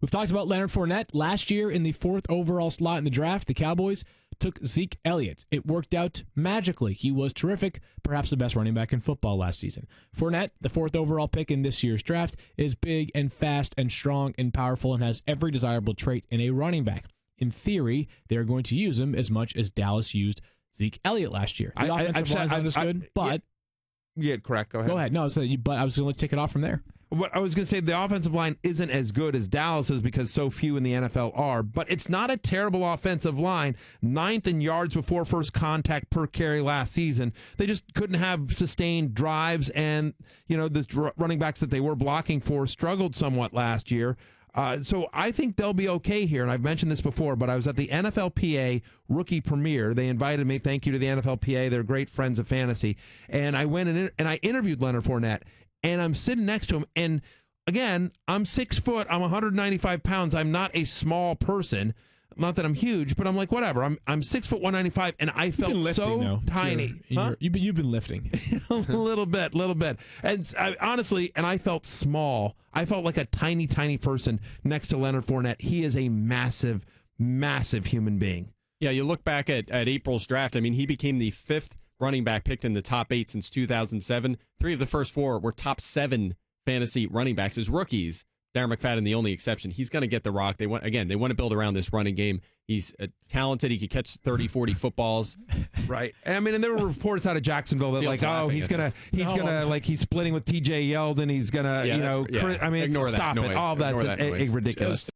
We've talked about Leonard Fournette. Last year in the 4th overall slot in the draft, the Cowboys took Zeke Elliott. It worked out magically. He was terrific, perhaps the best running back in football last season. Fournette, the 4th overall pick in this year's draft, is big and fast and strong and powerful and has every desirable trait in a running back. In theory, they're going to use him as much as Dallas used Zeke Elliott last year. The offensive line's not as good, but... Yeah, correct. Go ahead. Go ahead. No, but I was going to take it off from there. What I was going to say, the offensive line isn't as good as Dallas's because so few in the NFL are, but it's not a terrible offensive line. 9th in yards before first contact per carry last season. They just couldn't have sustained drives, and the running backs that they were blocking for struggled somewhat last year. So I think they'll be okay here, and I've mentioned this before, but I was at the NFLPA rookie premiere. They invited me. Thank you to the NFLPA. They're great friends of fantasy. And I went and I interviewed Leonard Fournette. And I'm sitting next to him, and again, I'm 6 foot, I'm 195 pounds. I'm not a small person. Not that I'm huge, but I'm like, whatever. I'm 6 foot 195, and I felt so tiny. You've been lifting. A little bit. And honestly, I felt small. I felt like a tiny, tiny person next to Leonard Fournette. He is a massive, massive human being. Yeah, you look back at April's draft. I mean, he became the 5th running back picked in the top 8 since 2007. 3 of the first 4 were top 7 fantasy running backs as rookies. Darren McFadden, the only exception. He's going to get the rock. They want to build around this running game. He's talented. He could catch 30, 40 footballs. Right. I mean, and there were reports out of Jacksonville that he's splitting with TJ Yeldon. He's going to, ignore stop it. All that's ridiculous.